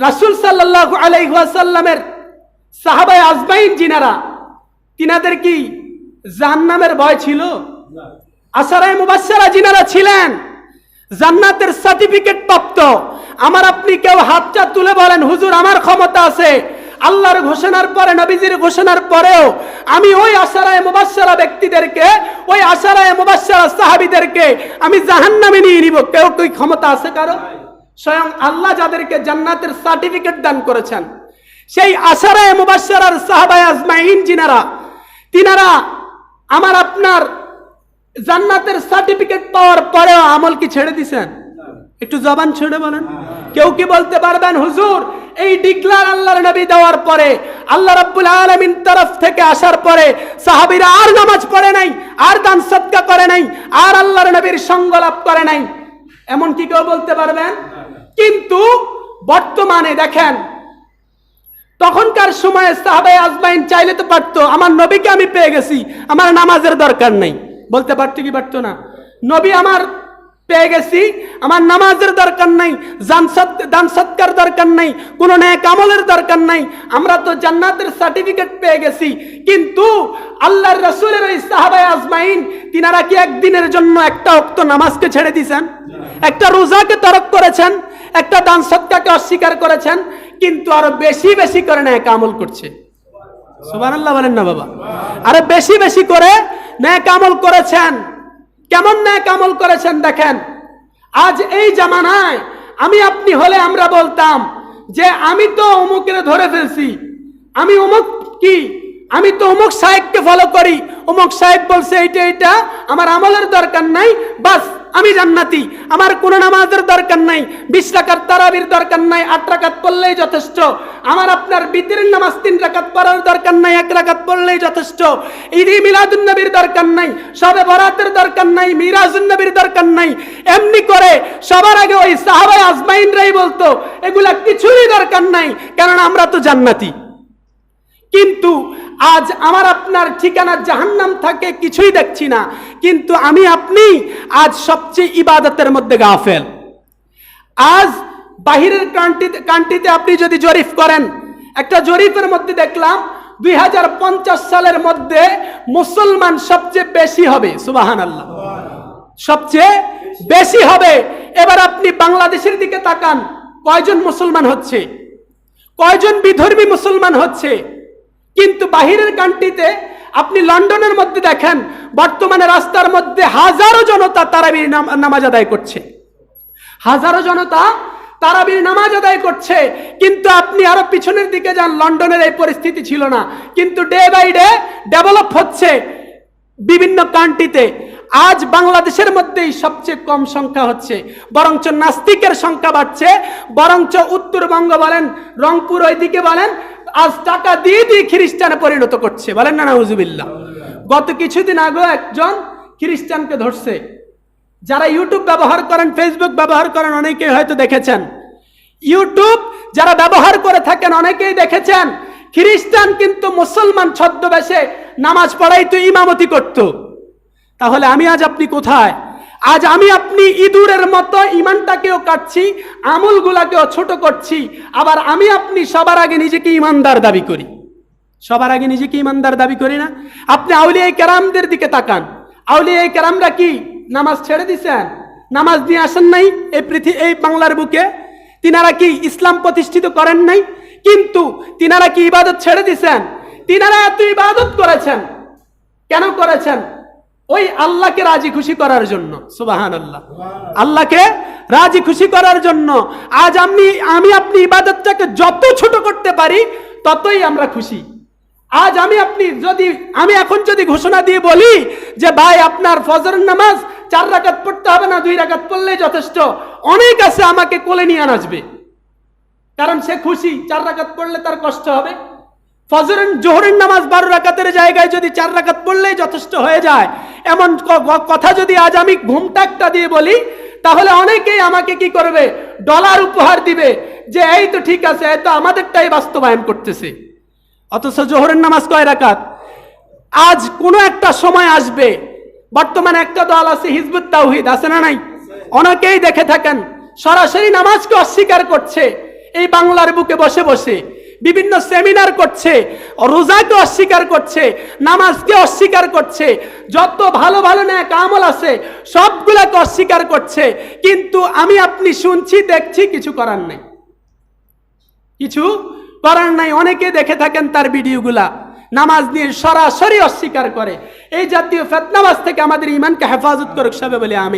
রাসূল সাল্লাল্লাহু আলাইহি ওয়াসাল্লামের সাহাবায়ে আজমাইন যিনারা, তিনাদের কি জাহান্নামের ভয় ছিল? আশারায়ে মুবাশশারা যিনারা ছিলেন, জান্নাতের সার্টিফিকেট প্রাপ্ত, আমার আপনি কেউ হাতটা তুলে বলেন হুজুর আমার ক্ষমতা আছে, আল্লাহর ঘোষণার পরে, নবীজির ঘোষণার পরেও আমি ওই আশারায়ে মুবাশশারা ব্যক্তিদেরকে, ওই আশারায়ে মুবাশশারা সাহাবীদেরকে আমি জাহান্নামে নিয়ে নিব, কেউ কি ক্ষমতা আছে কারো? স্বয়ং আল্লাহ যাদেরকে জান্নাতের সার্টিফিকেট দান করেছেন, সেই আশারায়ে মুবাশশারার সাহাবায়ে আজমাইন যিনারা, তিনারা আমার আপনার জান্নাতের সার্টিফিকেট পাওয়ার পরেও আমল কি ছেড়ে দিছেন? একটু জবান ছেড়ে বলেন। কেউ কি বলতে পারবেন হুজুর এই ডিক্লার আল্লাহর নবী দেওয়ার পরে, আল্লাহ রাব্বুল আলামিন তরফ থেকে আসার পরে সাহাবীরা আর নামাজ পড়ে নাই, আর দান সদকা করে নাই, আর আল্লাহর নবীর সঙ্গ লাভ করে নাই, এমন কি কেউ বলতে পারবেন? কিন্তু বর্তমানে দেখেন, তখনকার সময়ে সাহাবায়ে আজমাইন চাইলে তো পারতো আমার নবীকে আমি পেয়ে গেছি, আমার নামাজের দরকার নাই, বলতে পারতো কি পারতো না? নবী আমার পেয়ে গেছি, আমার নামাজের দরকার নাই, দান সদকার দরকার নাই, কোনো নেক আমলের দরকার নাই, আমরা তো জান্নাতের সার্টিফিকেট পেয়ে গেছি। কিন্তু আল্লাহর রাসূলের ওই সাহাবায়ে আজমাইন তিনারা কি একদিনের জন্য একটা ওয়াক্ত নামাজকে ছেড়ে দিয়েছেন? একটা রোজাকে তরক করেছেন? একটা দান সদকাকে অস্বীকার করেছেন? কিন্তু আরো বেশি বেশি করে নেক আমল করছে। সুবহানাল্লাহ বলেন না বাবা? আরো বেশি বেশি করে নেক আমল করেছেন। কেমন নেক আমল করেছেন দেখেন। আজ এই জামানায় আমি আপনি হলে আমরা বলতাম যে আমি তো অমুকের ধরে ফেলছি, আমি অমুক কি, আমি তো অমুক সাহেবকে ফলো করি, অমুক সাহেব বলছে এইটা এইটা, আমার আমলের দরকার নাই, বাস আমি জান্নাতি, আমার কোন নামাজের দরকার নাই, 20 রাকাত তারাবির দরকার নাই, 8 রাকাত পড়লেই যথেষ্ট, আমার আপনার বিতরের নামাজ 3 রাকাত পড়ার দরকার নাই, 1 রাকাত পড়লেই যথেষ্ট, ঈদ মিলাদুন নবীর দরকার নাই, শবে বরাতের দরকার নাই, মিরাজুন নবীর দরকার নাই। এমনি করে সবার আগে ওই সাহাবায়ে আজমাইনরাই বলতো এগুলা কিছুরই দরকার নাই, কারণ আমরা তো জান্নাতি। কিন্তু আজ আমার আপনার ঠিকানা জাহান্নাম থাকে, কিছুই দেখছি না, কিন্তু আমি আপনি আজ সবচেয়ে ইবাদতের মধ্যে গাফেল। আজ বাহিরের কান্ট্রিতে আপনি যদি জরিপ করেন, একটা জরিপের মধ্যে দেখলাম 2050 সালের মধ্যে মুসলমান সবচেয়ে বেশি হবে। সুবহানাল্লাহ, সবচেয়ে বেশি হবে। এবার আপনি বাংলাদেশের দিকে তাকান, কয়জন মুসলমান হচ্ছে, কয়জন বিধর্মী মুসলমান হচ্ছে? কিন্তু বাহিরের কান্ট্রিতে আপনি লন্ডনের মধ্যে দেখেন, বর্তমানে রাস্তার মধ্যে হাজারো জনতা তারাবির নামাজ আদায় করছে, হাজারো জনতা তারাবির নামাজ আদায় করছে। কিন্তু আপনি আরো পিছনের দিকে যান, লন্ডনের এই পরিস্থিতি ছিল না, কিন্তু ডে বাই ডে ডেভেলপ হচ্ছে বিভিন্ন কান্ট্রিতে। আজ বাংলাদেশের মধ্যেই সবচেয়ে কম সংখ্যা হচ্ছে, বরঞ্চ নাস্তিকের সংখ্যা বাড়ছে, বরঞ্চ উত্তরবঙ্গ বলেন, রংপুর ওইদিকে বলেন, আজ টাকা দিয়ে দিয়ে খ্রিস্টানে পরিণত করছে, বলেন না নাউজুবিল্লাহ। গত কিছুদিন আগে একজন খ্রিস্টানকে ধরছে। যারা ইউটিউব ব্যবহার করেন, ফেসবুক ব্যবহার করেন, অনেকেই হয়তো দেখেছেন। ইউটিউব যারা ব্যবহার করে থাকেন অনেকেই দেখেছেন, খ্রিস্টান কিন্তু মুসলমান ছদ্মবেশে নামাজ পড়াইতো, ইমামতি করত। তাহলে আমি আজ আপনি কোথায়? আজ আমি আপনি ইঁদুরের মতো ইমানটাকেও কাটছি, আমলগুলাকেও ছোট করছি, আবার আমি আপনি সবার আগে নিজেকে ইমানদার দাবি করি। সবার আগে নিজেকে ইমানদার দাবি করি না? আপনি আউলিয়া কেরামদের দিকে তাকান, আউলিয়া কেরামরা কি নামাজ ছেড়ে দিছেন? নামাজ নিয়ে আসেন নাই এই বাংলার বুকে? তিনারা কি ইসলাম প্রতিষ্ঠিত করেন নাই? কিন্তু তিনারা কি ইবাদত ছেড়ে দিছেন? তিনারা এত ইবাদত করেছেন, কেন করেছেন? ওই আল্লাহকে রাজি খুশি করার জন্য। সুবহানাল্লাহ, আল্লাহকে রাজি খুশি করার জন্য। আজ আমি আপনি ইবাদতটাকে যত ছোট করতে পারি ততই আমরা খুশি। আজ আমি এখন যদি ঘোষণা দিয়ে বলি যে ভাই আপনার ফজরের নামাজ 4 রাকাত পড়তে হবে না, 2 রাকাত পড়লেই যথেষ্ট, অনেক আছে আমাকে কোলে নিয়ে আসবে, কারণ সে খুশি। 4 রাকাত পড়লে তার কষ্ট হবে। জোহরের নামাজ 12 রাকাতের জায়গায় যদি 4 রাকাত পড়লেই যথেষ্ট হয়ে যায়, এমন কথা যদি আজ আমি ঘুমটাকটা দিয়ে বলি, তাহলে অনেকেই আমাকে কি করবে? ডলার উপহার দিবে যে এই তো ঠিক আছে, এই তো আমাদেরটাই বাস্তবায়ন করতেছে। অথচ জোহরের নামাজ কয় রাকাত? আজ কোনো একটা সময় আসবে, বর্তমানে একটা দল আছে হিজবুত তাওহীদ, আছে না নাই? অনেকেই দেখে থাকেন সরাসরি নামাজকে অস্বীকার করছে। এই বাংলার বুকে বসে বসে বিভিন্ন সেমিনার করছে, রোজাকে অস্বীকার করছে, নামাজকে অস্বীকার করছে, যত ভালো ভালো নেক আমল আছে সবগুলাকে অস্বীকার করছে। কিন্তু আমি আপনি শুনছি, দেখছি, কিছু করার নাই, কিছু করার নাই। অনেকে দেখে থাকেন তার ভিডিওগুলা, নামাজ নিয়ে সরাসরি অস্বীকার করে। এই জাতীয় ফিতনাবাজ থেকে আমাদের ঈমানকে হেফাজত করুক সবে বলে আমিন।